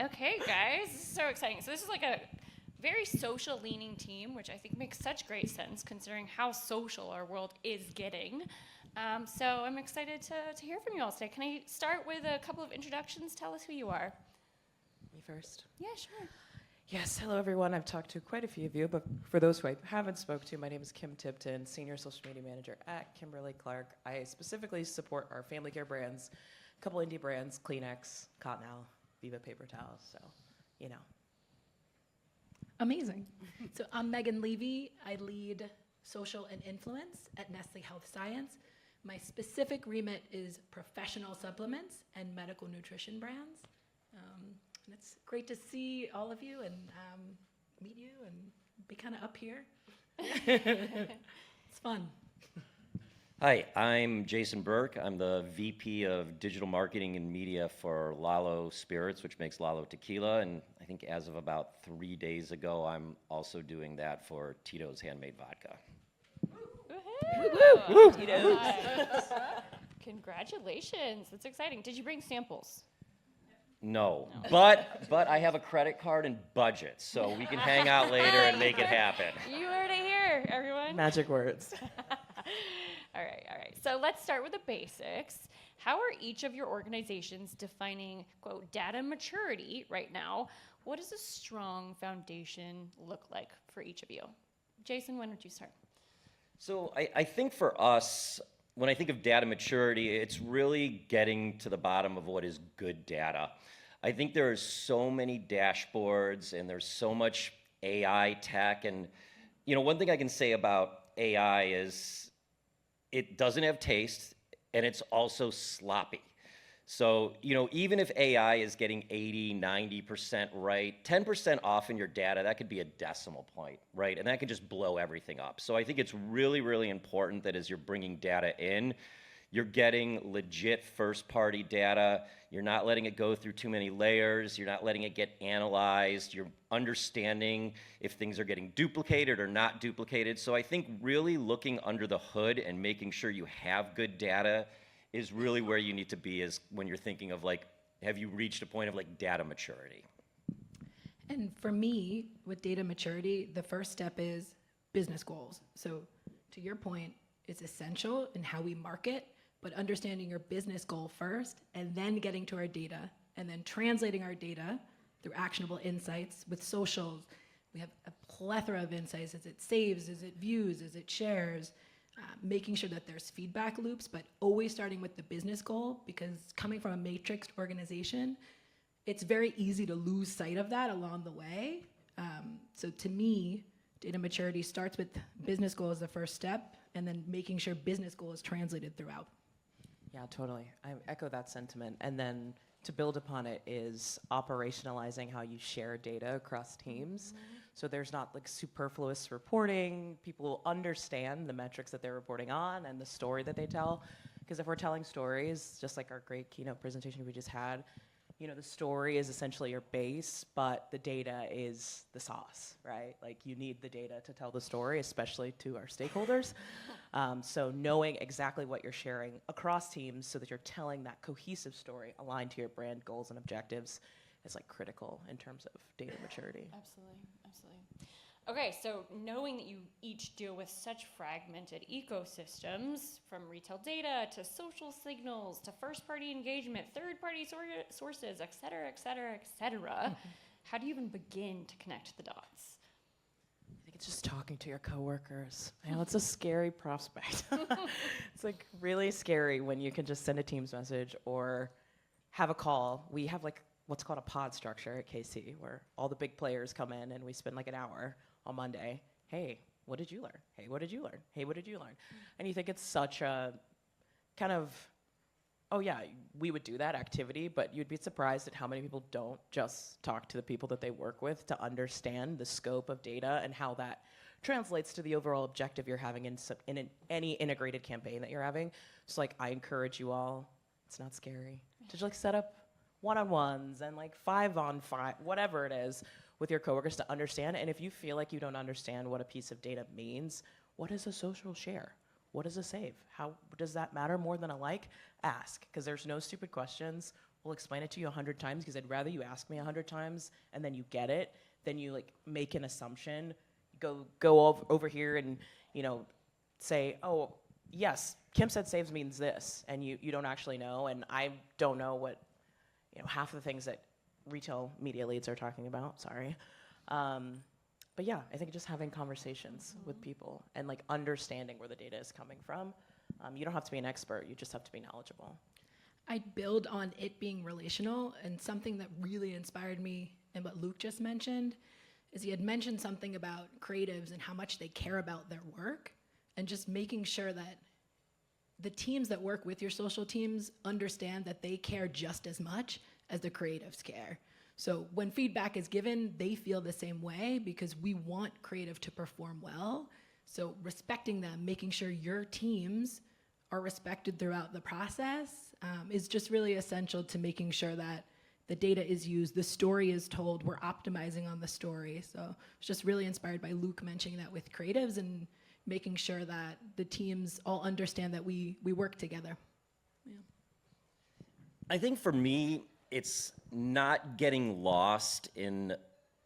Okay, guys, this is so exciting. So this is like a very social leaning team, which I think makes such great sense considering how social our world is getting. So I'm excited to hear from you all today. Can I start with a couple of introductions? Tell us who you are. Me first. Yeah, sure. Yes, hello everyone. I've talked to quite a few of you, but for those who I haven't spoke to, my name is Kim Tipton, Senior Social Media Manager at Kimberly-Clark. I specifically support our family care brands, a couple indie brands, Kleenex, Cottonelle, Viva paper towels, so, you know. Amazing. So I'm Megan Levy. I lead social and influence at Nestlé Health Science. My specific remit is professional supplements and medical nutrition brands. And it's great to see all of you and meet you and be kind of up here. It's fun. Hi, I'm Jason Berk. I'm the VP of Digital Marketing and Media for LALO Spirits, which makes LALO tequila. And I think as of about 3 days ago, I'm also doing that for Tito's Handmade Vodka. Woo-hoo! Nice. Congratulations. That's exciting. Did you bring samples? No, but I have a credit card and budget, so we can hang out later and make it happen. You heard it here, everyone. Magic words. All right. So let's start with the basics. How are each of your organizations defining, quote, data maturity right now? What does a strong foundation look like for each of you? Jason, why don't you start? So I think for us, when I think of data maturity, it's really getting to the bottom of what is good data. I think there are so many dashboards and there's so much AI tech. And, you know, one thing I can say about AI is it doesn't have taste and it's also sloppy. So, you know, even if AI is getting 80, 90% right, 10% off in your data, that could be a decimal point, right? And that could just blow everything up. So I think it's really, really important that as you're bringing data in, you're getting legit first-party data. You're not letting it go through too many layers. You're not letting it get analyzed. You're understanding if things are getting duplicated or not duplicated. So I think really looking under the hood and making sure you have good data is really where you need to be is when you're thinking of like, have you reached a point of like data maturity? And for me, with data maturity, the first step is business goals. So to your point, it's essential in how we market, but understanding your business goal first and then getting to our data and then translating our data through actionable insights with socials. We have a plethora of insights. Is it saves? Is it views? Is it shares? Making sure that there's feedback loops, but always starting with the business goal, because coming from a matrixed organization, it's very easy to lose sight of that along the way. So to me, data maturity starts with business goal as the first step, and then making sure business goal is translated throughout. Yeah, totally. I echo that sentiment. And then to build upon it is operationalizing how you share data across teams. So there's not like superfluous reporting. People understand the metrics that they're reporting on and the story that they tell. Because if we're telling stories, just like our great keynote presentation we just had, you know, the story is essentially your base, but the data is the sauce, right? Like you need the data to tell the story, especially to our stakeholders. So knowing exactly what you're sharing across teams so that you're telling that cohesive story aligned to your brand goals and objectives is like critical in terms of data maturity. Absolutely. Okay, so knowing that you each deal with such fragmented ecosystems, from retail data to social signals to first-party engagement, third-party sources, et cetera, how do you even begin to connect the dots? I think it's just talking to your coworkers. I know it's a scary prospect. It's like really scary when you can just send a Teams message or have a call. We have like what's called a pod structure at KC, where all the big players come in and we spend like an hour on Monday. Hey, what did you learn? Hey, what did you learn? Hey, what did you learn? And you think it's such a kind of, oh yeah, we would do that activity, but you'd be surprised at how many people don't just talk to the people that they work with to understand the scope of data and how that translates to the overall objective you're having in any integrated campaign that you're having. So like, I encourage you all, it's not scary, to just like set up one-on-ones and like 5-on-5, whatever it is, with your coworkers to understand. And if you feel like you don't understand what a piece of data means, what is a social share? What is a save? How does that matter more than a like? Ask, because there's no stupid questions. will explain it to you 100 times because I'd rather you ask me 100 times and then you get it than you like make an assumption, go over here and, you know, say, oh, yes, Kim said saves means this, and you don't actually know, and I don't know what, you know, half of the things that retail media leads are talking about, sorry. But yeah, I think just having conversations with people and like understanding where the data is coming from. You don't have to be an expert, you just have to be knowledgeable. I'd build on it being relational, and something that really inspired me and what Luke just mentioned is he had mentioned something about creatives and how much they care about their work, and just making sure that the teams that work with your social teams understand that they care just as much as the creatives care. So when feedback is given, they feel the same way because we want creative to perform well. So respecting them, making sure your teams are respected throughout the process is just really essential to making sure that the data is used, the story is told, we're optimizing on the story. So I was just really inspired by Luke mentioning that with creatives and making sure that the teams all understand that we work together. Yeah. I think for me, it's not getting lost in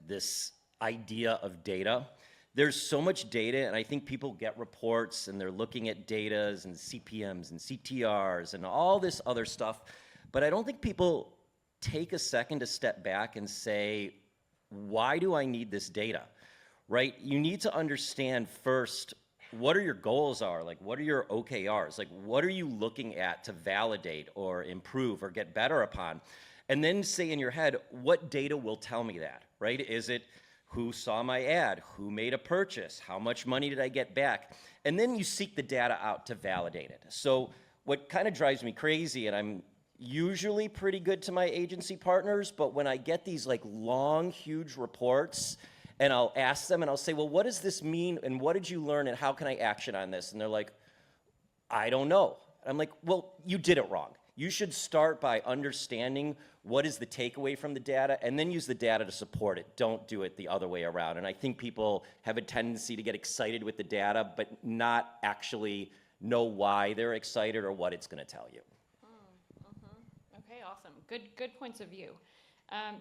this idea of data. There's so much data, and I think people get reports and they're looking at datas and CPMs and CTRs and all this other stuff, but I don't think people take a second to step back and say, why do I need this data, right? You need to understand first what are your goals are, like what are your OKRs, like what are you looking at to validate or improve or get better upon? And then say in your head, what data will tell me that, right? Is it who saw my ad, who made a purchase, how much money did I get back? And then you seek the data out to validate it. So what kind of drives me crazy, and I'm usually pretty good to my agency partners, but when I get these like long, huge reports, and I'll ask them and I'll say, well, what does this mean? And what did you learn? And how can I action on this? And they're like, I don't know. I'm like, well, you did it wrong. You should start by understanding what is the takeaway from the data and then use the data to support it. Don't do it the other way around. And I think people have a tendency to get excited with the data, but not actually know why they're excited or what it's going to tell you. Okay, awesome. Good points of view.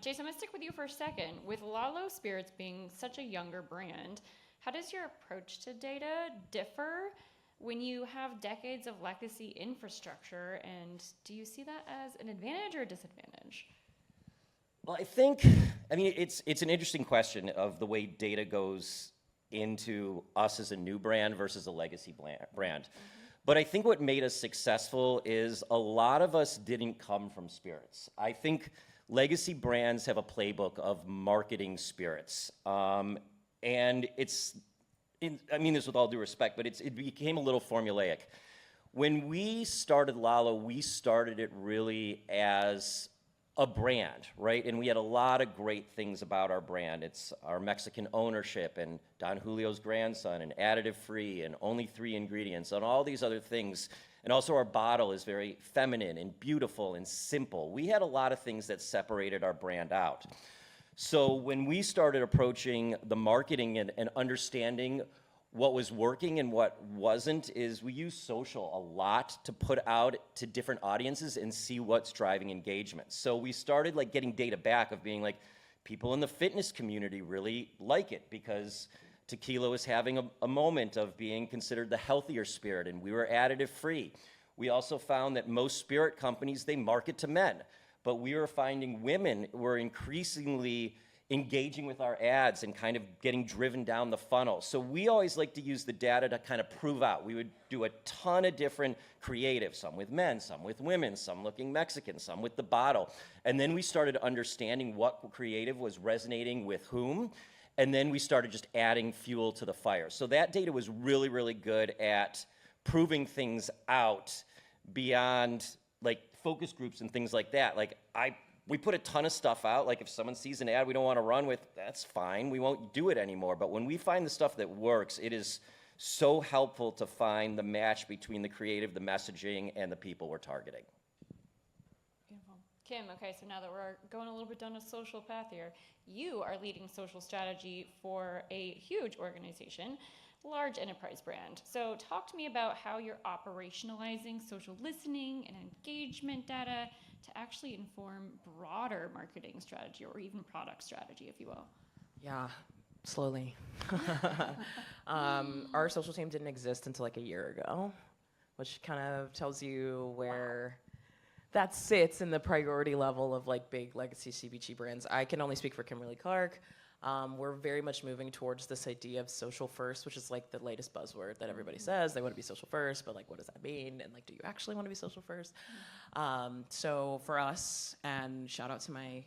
Jason, I'm going to stick with you for a second. With LALO Spirits being such a younger brand, how does your approach to data differ when you have decades of legacy infrastructure, and do you see that as an advantage or a disadvantage? Well, I mean, it's an interesting question of the way data goes into us as a new brand versus a legacy brand. But I think what made us successful is a lot of us didn't come from spirits. I think legacy brands have a playbook of marketing spirits. And I mean this with all due respect, but it became a little formulaic. When we started LALO, we started it really as a brand, right? And we had a lot of great things about our brand. It's our Mexican ownership and Don Julio's grandson and additive-free and only 3 ingredients and all these other things. And also our bottle is very feminine and beautiful and simple. We had a lot of things that separated our brand out. So when we started approaching the marketing and understanding what was working and what wasn't, is we use social a lot to put out to different audiences and see what's driving engagement. So we started like getting data back of being like, people in the fitness community really like it because tequila was having a moment of being considered the healthier spirit, and we were additive free. We also found that most spirit companies, they market to men, but we were finding women were increasingly engaging with our ads and kind of getting driven down the funnel. So we always like to use the data to kind of prove out. We would do a ton of different creative, some with men, some with women, some looking Mexican, some with the bottle. And then we started understanding what creative was resonating with whom. And then we started just adding fuel to the fire. So that data was really, really good at proving things out beyond like focus groups and things like that. Like we put a ton of stuff out. Like if someone sees an ad we don't want to run with, that's fine. We won't do it anymore. But when we find the stuff that works, it is so helpful to find the match between the creative, the messaging, and the people we're targeting. Beautiful. Kim, okay, so now that we're going a little bit down a social path here, you are leading social strategy for a huge organization, large enterprise brand. So talk to me about how you're operationalizing social listening and engagement data to actually inform broader marketing strategy or even product strategy, if you will? Yeah, slowly. Our social team didn't exist until like a year ago, which kind of tells you where that sits in the priority level of like big legacy CPG brands. I can only speak for Kimberly-Clark. We're very much moving towards this idea of social first, which is like the latest buzzword that everybody says. They want to be social first, but like, what does that mean? And like, do you actually want to be social first? So for us, and shout out to my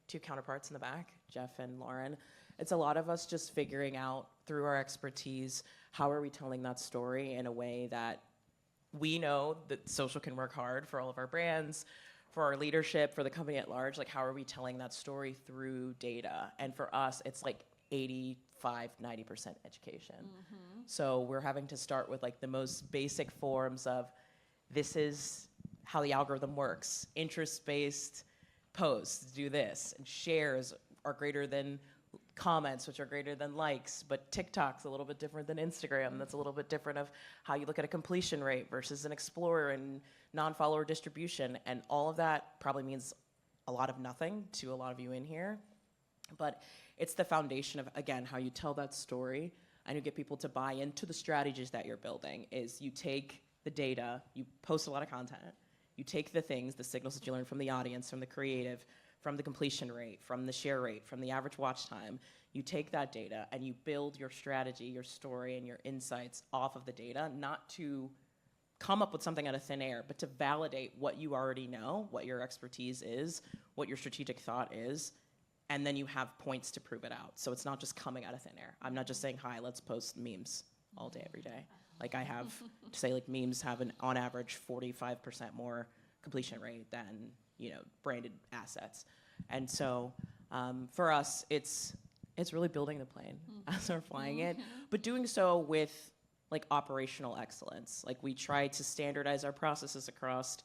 two counterparts in the back, Jeff and Lauren, it's a lot of us just figuring out through our expertise, how are we telling that story in a way that we know that social can work hard for all of our brands, for our leadership, for the company at large. Like, how are we telling that story through data? And for us, it's like 85, 90% education. So we're having to start with like the most basic forms of, this is how the algorithm works. Interest-based posts do this, and shares are greater than comments, which are greater than likes, but TikTok's a little bit different than Instagram. That's a little bit different of how you look at a completion rate versus an explorer and non-follower distribution. And all of that probably means a lot of nothing to a lot of you in here, but it's the foundation of, again, how you tell that story and you get people to buy into the strategies that you're building. Is you take the data, you post a lot of content, you take the things, the signals that you learn from the audience, from the creative, from the completion rate, from the share rate, from the average watch time. You take that data and you build your strategy, your story, and your insights off of the data, not to come up with something out of thin air, but to validate what you already know, what your expertise is, what your strategic thought is, and then you have points to prove it out. So it's not just coming out of thin air. I'm not just saying, hi, let's post memes all day, every day. Like, I have to say, like, memes have an, on average, 45% more completion rate than, you know, branded assets. And so for us, it's really building the plane as we're flying it, but doing so with like operational excellence. Like, we try to standardize our processes across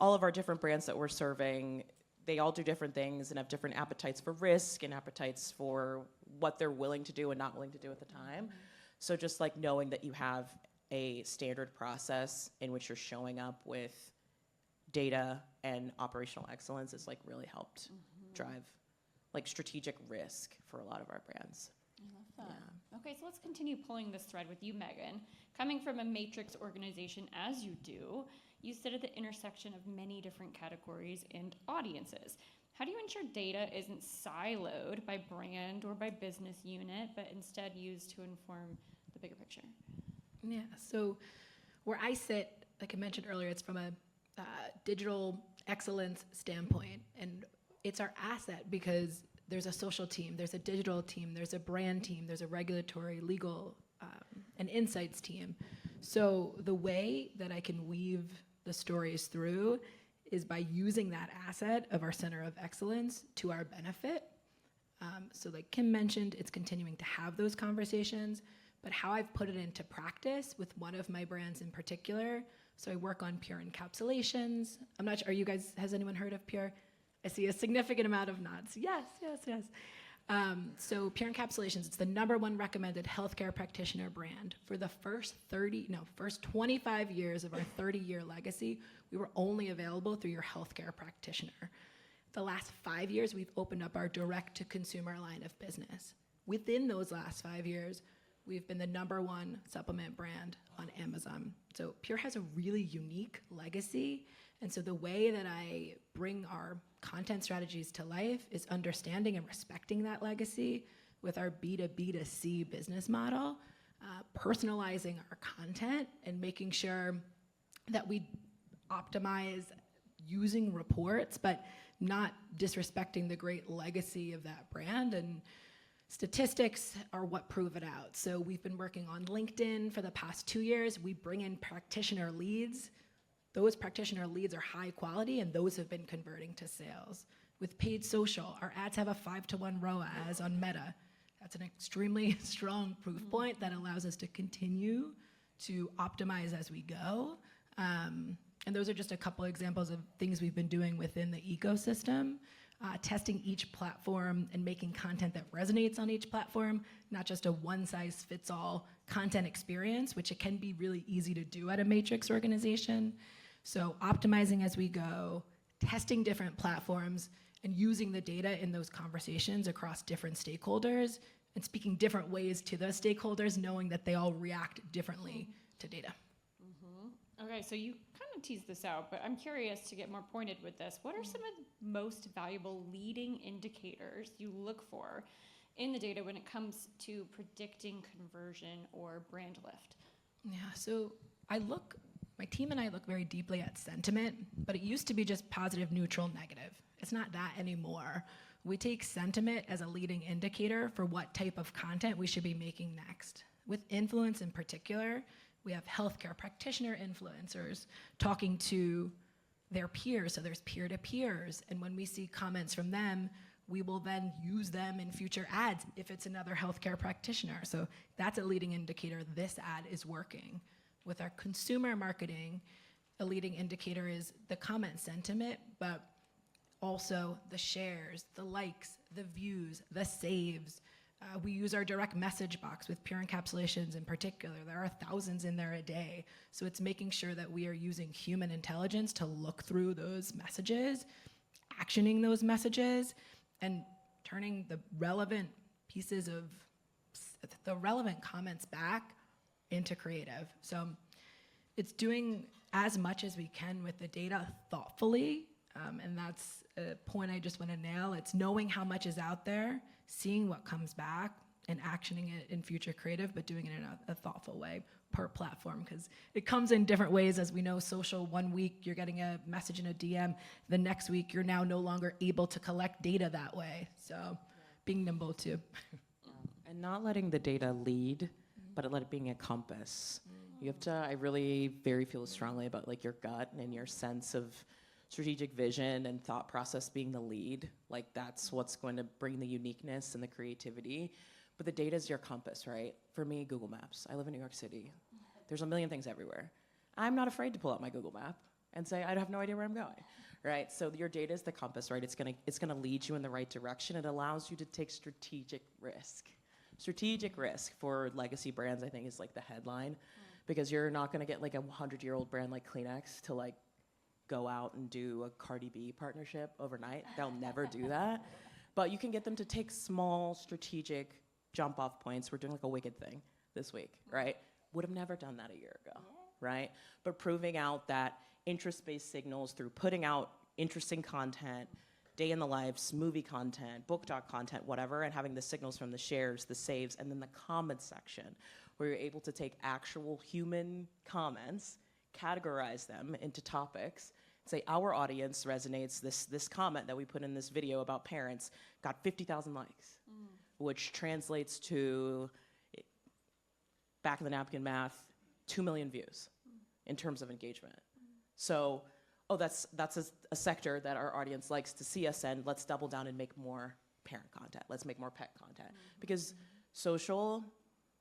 all of our different brands that we're serving. They all do different things and have different appetites for risk and appetites for what they're willing to do and not willing to do at the time. So just like knowing that you have a standard process in which you're showing up with data and operational excellence has like really helped drive like strategic risk for a lot of our brands. I love that. Yeah. Okay, so let's continue pulling this thread with you, Megan. Coming from a matrix organization as you do, you sit at the intersection of many different categories and audiences. How do you ensure data isn't siloed by brand or by business unit, but instead used to inform the bigger picture? Yeah, so where I sit, like I mentioned earlier, it's from a digital excellence standpoint, and it's our asset because there's a social team, there's a digital team, there's a brand team, there's a regulatory, legal, and insights team. So the way that I can weave the stories through is by using that asset of our center of excellence to our benefit. So like Kim mentioned, it's continuing to have those conversations, but how I've put it into practice with one of my brands in particular. So I work on Pure encapsulations. I'm not sure, are you guys, has anyone heard of Pure? I see a significant amount of nods. Yes. So Pure encapsulations, it's the #1 recommended healthcare practitioner brand. For the first 25 years of our 30-year legacy, we were only available through your healthcare practitioner. The last 5 years, we've opened up our direct-to-consumer line of business. Within those last 5 years, we've been the #1 supplement brand on Amazon. So Pure has a really unique legacy. And so the way that I bring our content strategies to life is understanding and respecting that legacy with our B2B2C business model, personalizing our content and making sure that we optimize using reports, but not disrespecting the great legacy of that brand. And statistics are what prove it out. So we've been working on LinkedIn for the past 2 years. We bring in practitioner leads. Those practitioner leads are high quality, and those have been converting to sales. With paid social, our ads have a 5-to-1 ROAS on Meta. That's an extremely strong proof point that allows us to continue to optimize as we go. And those are just a couple examples of things we've been doing within the ecosystem, testing each platform and making content that resonates on each platform, not just a one-size-fits-all content experience, which it can be really easy to do at a matrix organization. So optimizing as we go, testing different platforms and using the data in those conversations across different stakeholders and speaking different ways to those stakeholders, knowing that they all react differently to data. Okay, so you kind of teased this out, but I'm curious to get more pointed with this. What are some of the most valuable leading indicators you look for in the data when it comes to predicting conversion or brand lift? Yeah, so my team and I look very deeply at sentiment, but it used to be just positive, neutral, negative. It's not that anymore. We take sentiment as a leading indicator for what type of content we should be making next. With influence in particular, we have healthcare practitioner influencers talking to their peers, so there's peer-to-peers, and when we see comments from them, we will then use them in future ads if it's another healthcare practitioner. So that's a leading indicator this ad is working. With our consumer marketing, a leading indicator is the comment sentiment, but also the shares, the likes, the views, the saves. We use our direct message box with peer encapsulations in particular. There are thousands in there a day. So it's making sure that we are using human intelligence to look through those messages, actioning those messages, and turning the relevant pieces of the relevant comments back into creative. So it's doing as much as we can with the data thoughtfully, and that's a point I just want to nail. It's knowing how much is out there, seeing what comes back, and actioning it in future creative, but doing it in a thoughtful way per platform, because it comes in different ways. As we know, social, one week you're getting a message in a DM, the next week you're now no longer able to collect data that way. So being nimble too. And not letting the data lead, but let it being a compass. You have to, I really very feel strongly about like your gut and your sense of strategic vision and thought process being the lead. Like that's what's going to bring the uniqueness and the creativity. But the data is your compass, right? For me, Google Maps. I live in New York City. There's a million things everywhere. I'm not afraid to pull out my Google Map and say, I have no idea where I'm going, right? So your data is the compass, right? It's gonna lead you in the right direction. It allows you to take strategic risk. Strategic risk for legacy brands, I think, is like the headline, because you're not gonna get like a 100-year-old brand like Kleenex to like go out and do a Cardi B partnership overnight. They'll never do that. But you can get them to take small strategic jump off points. We're doing like a Wicked thing this week, right? Would have never done that a year ago, right? But proving out that interest-based signals through putting out interesting content, day in the lives, movie content, book doc content, whatever, and having the signals from the shares, the saves, and then the comments section, where you're able to take actual human comments, categorize them into topics, say our audience resonates, this comment that we put in this video about parents got 50,000 likes, which translates to, back of the napkin math, 2 million views in terms of engagement. So, that's a sector that our audience likes to see us in. Let's double down and make more parent content. Let's make more pet content. Because social,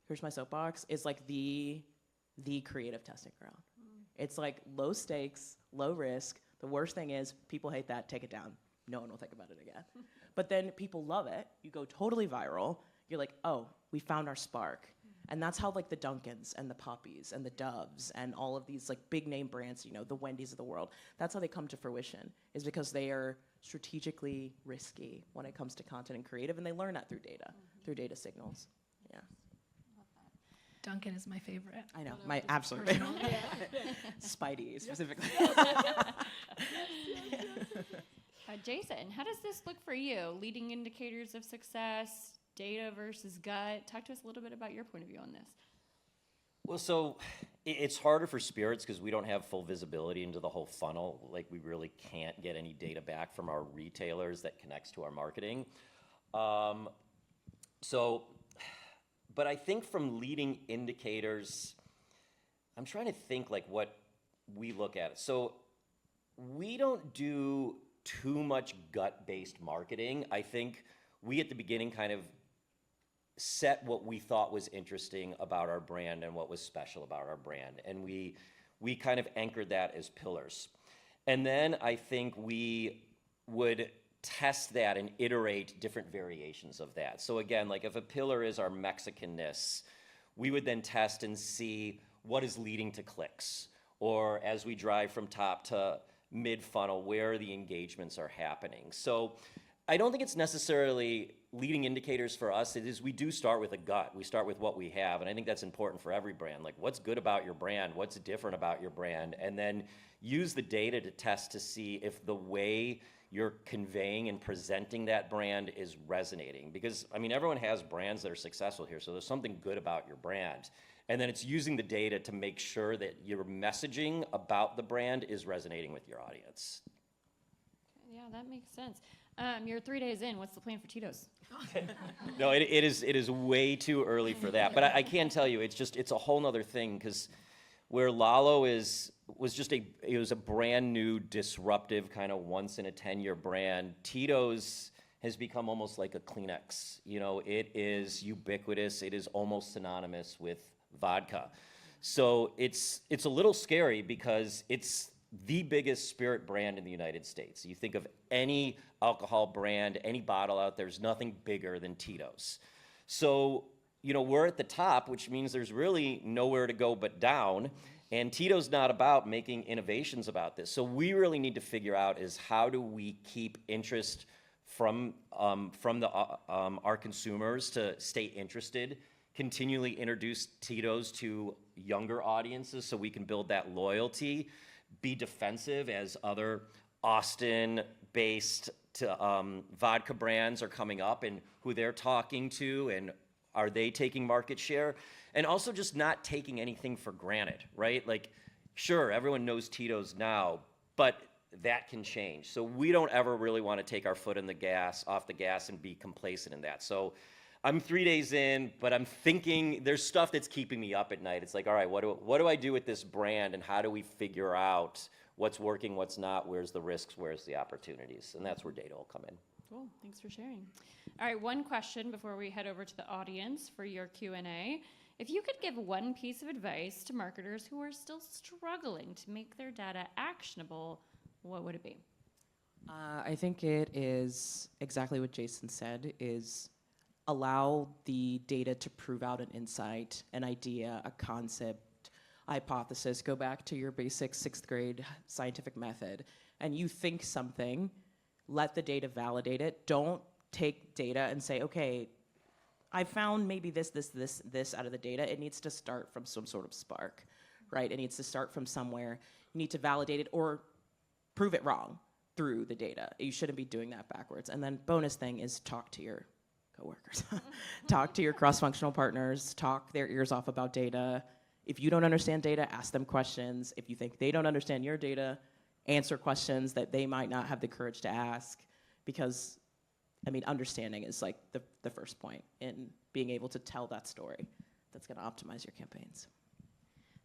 here's my soapbox, is like the creative testing ground. It's like low stakes, low risk. The worst thing is people hate that, take it down. No one will think about it again. But then people love it. You go totally viral. You're like, oh, we found our spark. And that's how like the Dunkins and the Poppies and the Doves and all of these like big name brands, you know, the Wendy's of the world, that's how they come to fruition, is because they are strategically risky when it comes to content and creative, and they learn that through data signals. Yeah. Dunkin' is my favorite. I know, my absolute favorite. Spidey specifically. Jason, how does this look for you? Leading indicators of success, data versus gut. Talk to us a little bit about your point of view on this. Well, so it's harder for spirits because we don't have full visibility into the whole funnel. Like we really can't get any data back from our retailers that connects to our marketing. But I think from leading indicators, I'm trying to think like what we look at. So we don't do too much gut-based marketing. I think we at the beginning kind of set what we thought was interesting about our brand and what was special about our brand. And we kind of anchored that as pillars. And then I think we would test that and iterate different variations of that. So again, like if a pillar is our Mexicanness, we would then test and see what is leading to clicks. Or as we drive from top to mid-funnel, where the engagements are happening. So I don't think it's necessarily leading indicators for us. It is, we do start with a gut. We start with what we have, and I think that's important for every brand. Like, what's good about your brand? What's different about your brand? And then use the data to test to see if the way you're conveying and presenting that brand is resonating. Because, I mean, everyone has brands that are successful here, so there's something good about your brand. And then it's using the data to make sure that your messaging about the brand is resonating with your audience. Yeah, that makes sense. You're 3 days in. What's the plan for Tito's? No, it is way too early for that. But I can tell you, it's a whole nother thing, because where LALO was a brand new, disruptive, kind of once in a 10-year brand, Tito's has become almost like a Kleenex. You know, it is ubiquitous. It is almost synonymous with vodka. So it's a little scary, because it's the biggest spirit brand in the United States. You think of any alcohol brand, any bottle out there, there's nothing bigger than Tito's. So, you know, we're at the top, which means there's really nowhere to go but down. And Tito's not about making innovations about this. So we really need to figure out is how do we keep interest from our consumers to stay interested, continually introduce Tito's to younger audiences so we can build that loyalty, be defensive as other Austin-based vodka brands are coming up and who they're talking to, and are they taking market share? And also just not taking anything for granted, right? Like, sure, everyone knows Tito's now, but that can change. So we don't ever really want to take our foot off the gas and be complacent in that. So I'm 3 days in, but I'm thinking there's stuff that's keeping me up at night. It's like, all right, what do I do with this brand, and how do we figure out what's working, what's not, where's the risks, where's the opportunities? And that's where data will come in. Cool. Thanks for sharing. All right, one question before we head over to the audience for your Q&A. If you could give one piece of advice to marketers who are still struggling to make their data actionable, what would it be? I think it is exactly what Jason said, is allow the data to prove out an insight, an idea, a concept, hypothesis. Go back to your basic 6th grade scientific method, and you think something, let the data validate it. Don't take data and say, okay, I found maybe this out of the data. It needs to start from some sort of spark, right? It needs to start from somewhere. You need to validate it or prove it wrong through the data. You shouldn't be doing that backwards. And then bonus thing is talk to your coworkers. Talk to your cross-functional partners. Talk their ears off about data. If you don't understand data, ask them questions. If you think they don't understand your data, answer questions that they might not have the courage to ask, because I mean, understanding is like the first point in being able to tell that story that's going to optimize your campaigns.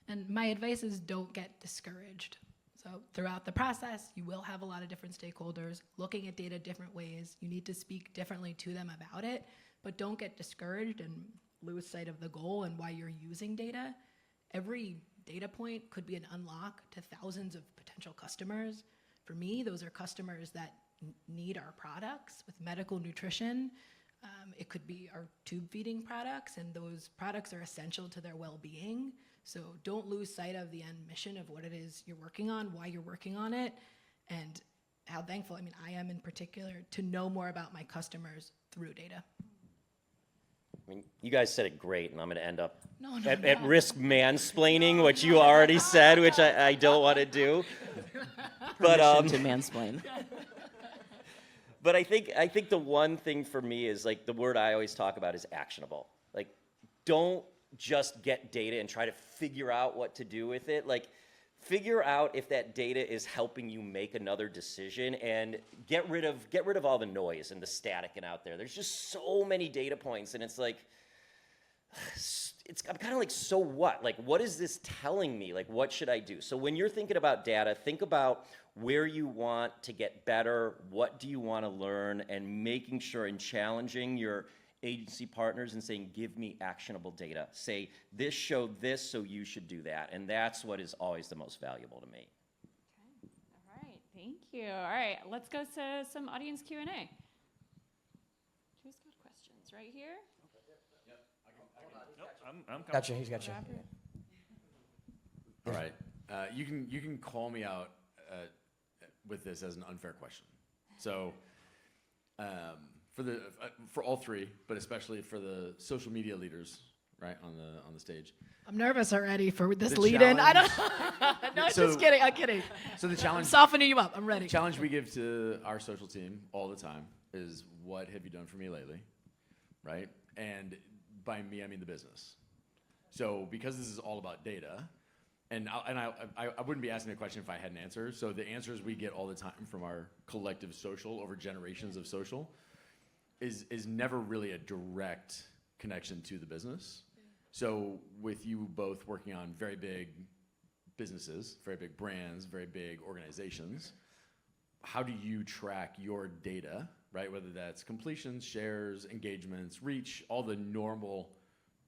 And my advice is don't get discouraged. So throughout the process, you will have a lot of different stakeholders looking at data different ways. You need to speak differently to them about it, but don't get discouraged and lose sight of the goal and why you're using data. Every data point could be an unlock to thousands of potential customers. For me, those are customers that need our products with medical nutrition. It could be our tube feeding products, and those products are essential to their well-being. So don't lose sight of the end mission of what it is you're working on, why you're working on it, and how thankful, I am in particular, to know more about my customers through data. I mean, you guys said it great, and I'm going to end up No, at risk mansplaining what you already said, which I don't want to do. But Permission to mansplain. But I think the one thing for me is, like, the word I always talk about is actionable. Like, don't just get data and try to figure out what to do with it. Like, figure out if that data is helping you make another decision, and get rid of all the noise and the static and out there. There's just so many data points, and it's like, I'm kind of like, so what? Like, what is this telling me? Like, what should I do? So when you're thinking about data, think about where you want to get better, what do you want to learn, and making sure and challenging your agency partners and saying, give me actionable data. Say, this showed this, so you should do that. And that's what is always the most valuable to me. Okay. All right. Thank you. All right. Let's go to some audience Q&A. Who's got questions? Right here? I'm Gotcha, he's got you. All right. You can call me out with this as an unfair question. So for all three, but especially for the social media leaders, right, on the stage. I'm nervous already for this The lead-in. I don't. challenge- No, So- just kidding. I'm kidding. So the I'm challenge softening you up. I'm ready. challenge we give to our social team all the time is, what have you done for me lately, right? And by me, I mean the business. So because this is all about data, and I wouldn't be asking the question if I had an answer. So the answers we get all the time from our collective social over generations of social is never really a direct connection to the business. So with you both working on very big businesses, very big brands, very big organizations, how do you track your data, right? Whether that's completions, shares, engagements, reach, all the normal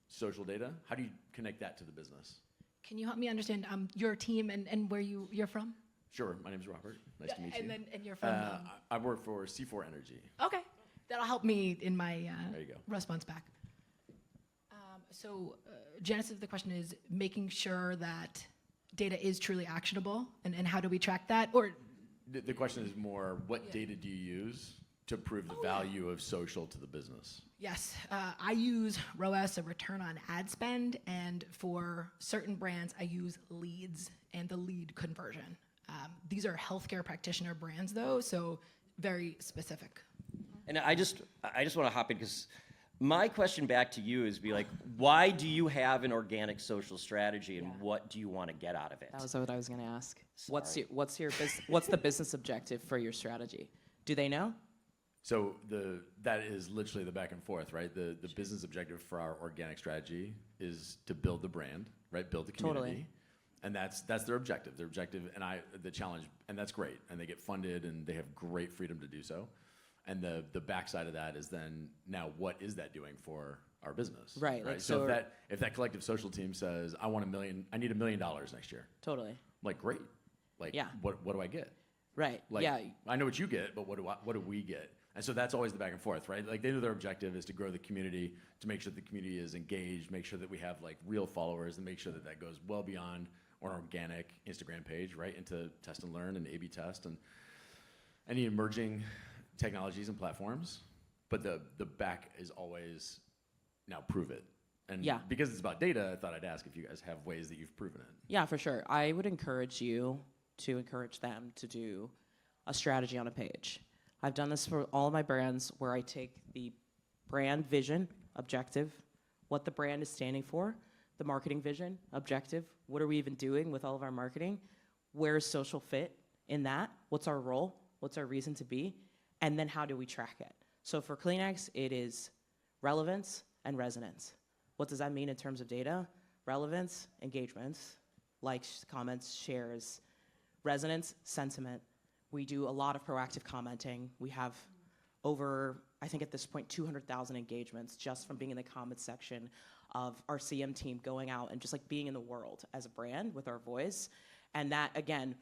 social data, how do you connect that to the business? Can you help me understand your team and where you're from? Sure, my name is Robert. Nice to meet you. And you're from. I work for C4 Energy. Okay, that'll help me in my There you go. response back. So genesis of the question is making sure that data is truly actionable, and how do we track that? Or The question is more, what data do you use to prove the value of social to the business? yes, I use ROAS, a return on ad spend, and for certain brands, I use leads and the lead conversion. These are healthcare practitioner brands, though, so very specific. And I just want to hop in because my question back to you is why do you have an organic social strategy, and what do you want to get out of it? That was what I was going to ask. What's Sorry. what's the business objective for your strategy? Do they know? So that is literally the back and forth, right? The business objective for our organic strategy is to build the brand, right? Build the community. Totally. And that's their objective. Their objective, and the challenge, and that's great. And they get funded, and they have great freedom to do so. And the backside of that is then, now what is that doing for our business? Right, like, So so- if that collective social team says, I need $1 million next year. Totally. I'm like, great. Like, Yeah. what do I get? Right. Like, yeah. I know what you get, but what do we get? And so that's always the back and forth, right? Like, they know their objective is to grow the community, to make sure the community is engaged, make sure that we have like real followers, and make sure that that goes well beyond an organic Instagram page, right? Into test and learn and A/B test and any emerging technologies and platforms. But the back is always, now prove it. And Yeah. because it's about data, I thought I'd ask if you guys have ways that you've proven it. Yeah, for sure. I would encourage you to encourage them to do a strategy on a page. I've done this for all of my brands where I take the brand vision, objective, what the brand is standing for, the marketing vision, objective, what are we even doing with all of our marketing, where is social fit in that, what's our role, what's our reason to be, and then how do we track it? So for Kleenex, it is relevance and resonance. What does that mean in terms of data? Relevance, engagements, likes, comments, shares. Resonance, sentiment. We do a lot of proactive commenting. We have over, I think at this point, 200,000 engagements just from being in the comments section of our CM team going out and just like being in the world as a brand with our voice. And that, again,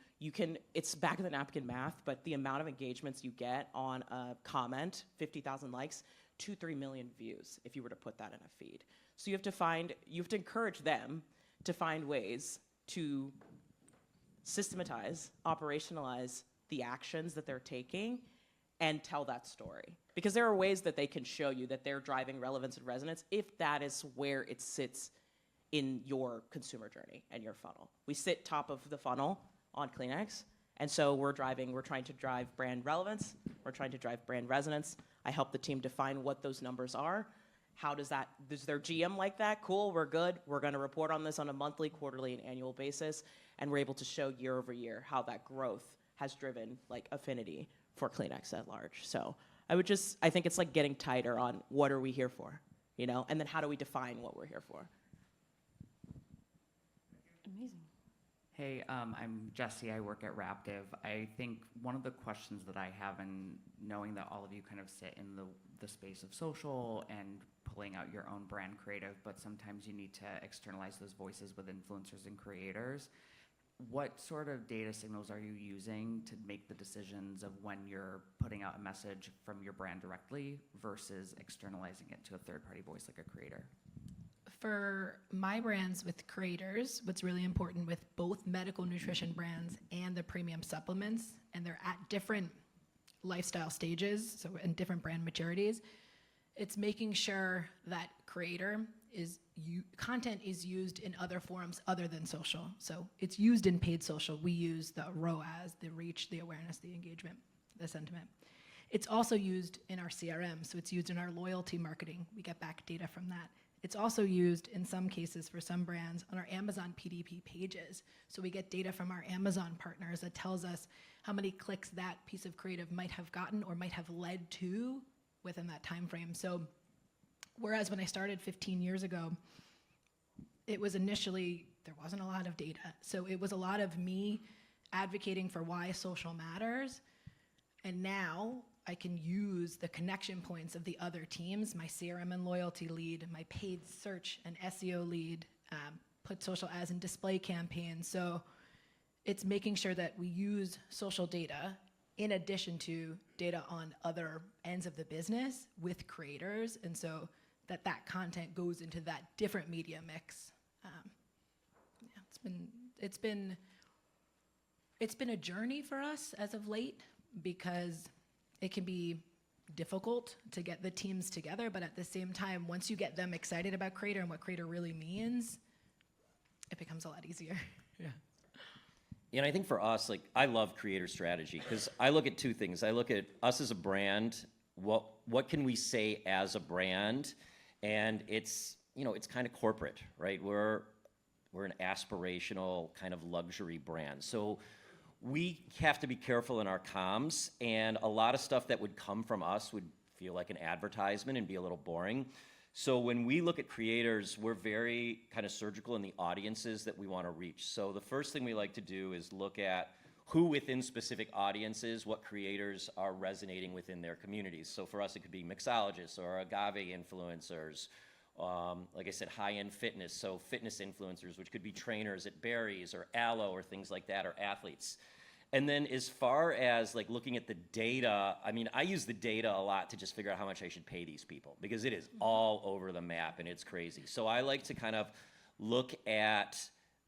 it's back of the napkin math, but the amount of engagements you get on a comment, 50,000 likes, 3 million views if you were to put that in a feed. So you have to encourage them to find ways to systematize, operationalize the actions that they're taking and tell that story. Because there are ways that they can show you that they're driving relevance and resonance if that is where it sits in your consumer journey and your funnel. We sit top of the funnel on Kleenex, and so we're trying to drive brand relevance, we're trying to drive brand resonance. I help the team define what those numbers are. Does their GM like that? Cool, we're good. We're gonna report on this on a monthly, quarterly, and annual basis, and we're able to show year over year how that growth has driven like affinity for Kleenex at large. So I think it's like getting tighter on what are we here for, and then how do we define what we're here for? Amazing. Hey, I'm Jesse. I work at Raptive. I think one of the questions that I have, in knowing that all of you kind of sit in the space of social and pulling out your own brand creative, but sometimes you need to externalize those voices with influencers and creators. What sort of data signals are you using to make the decisions of when you're putting out a message from your brand directly versus externalizing it to a third-party voice like a creator? For my brands with creators, what's really important with both medical nutrition brands and the premium supplements, and they're at different lifestyle stages, so in different brand maturities, it's making sure that content is used in other forums other than social. So it's used in paid social. We use the ROAS, the reach, the awareness, the engagement, the sentiment. It's also used in our CRM, so it's used in our loyalty marketing. We get back data from that. It's also used in some cases for some brands on our Amazon PDP pages. So we get data from our Amazon partners that tells us how many clicks that piece of creative might have gotten or might have led to within that time frame. So whereas when I started 15 years ago, it was initially, there wasn't a lot of data. So it was a lot of me advocating for why social matters. And now I can use the connection points of the other teams, my CRM and loyalty lead, my paid search and SEO lead, put social ads and display campaigns. So it's making sure that we use social data in addition to data on other ends of the business with creators. And so that content goes into that different media mix. It's been a journey for us as of late, because it can be difficult to get the teams together, but at the same time, once you get them excited about creator and what creator really means, it becomes a lot easier. Yeah. And I think for us, like, I love creator strategy because I look at two things. I look at us as a brand, what can we say as a brand? And it's kind of corporate, right? We're an aspirational kind of luxury brand. So we have to be careful in our comms, and a lot of stuff that would come from us would feel like an advertisement and be a little boring. So when we look at creators, we're very kind of surgical in the audiences that we want to reach. So the first thing we like to do is look at who within specific audiences, what creators are resonating within their communities. So for us, it could be mixologists or agave influencers, like I said, high-end fitness, so fitness influencers, which could be trainers at Barry's or LALO or things like that, or athletes. And then as far as like looking at the data, I mean, I use the data a lot to just figure out how much I should pay these people, because it is all over the map and it's crazy. So I like to kind of look at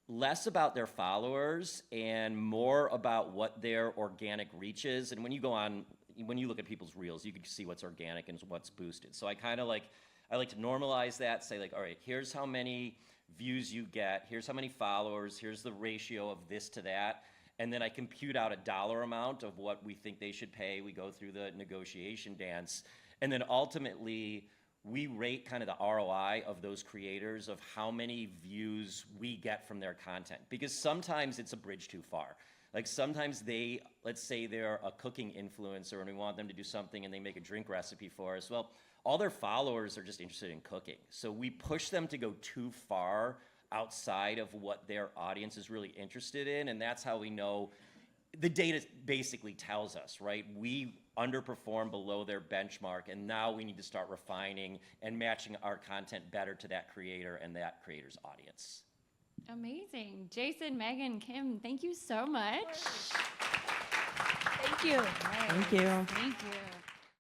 less about their followers and more about what their organic reach is. And when you look at people's reels, you can see what's organic and what's boosted. So I like to normalize that, say like, all right, here's how many views you get, here's how many followers, here's the ratio of this to that, and then I compute out a dollar amount of what we think they should pay. We go through the negotiation dance, and then ultimately we rate kind of the ROI of those creators, of how many views we get from their content, because sometimes it's a bridge too far. Like sometimes let's say they're a cooking influencer and we want them to do something and they make a drink recipe for us. Well, all their followers are just interested in cooking. So we push them to go too far outside of what their audience is really interested in, and that's how we know. The data basically tells us, right? We underperform below their benchmark, and now we need to start refining and matching our content better to that creator and that creator's audience. Amazing. Jason, Megan, Kim, thank you so much. Thank you. Thank you. Thank you.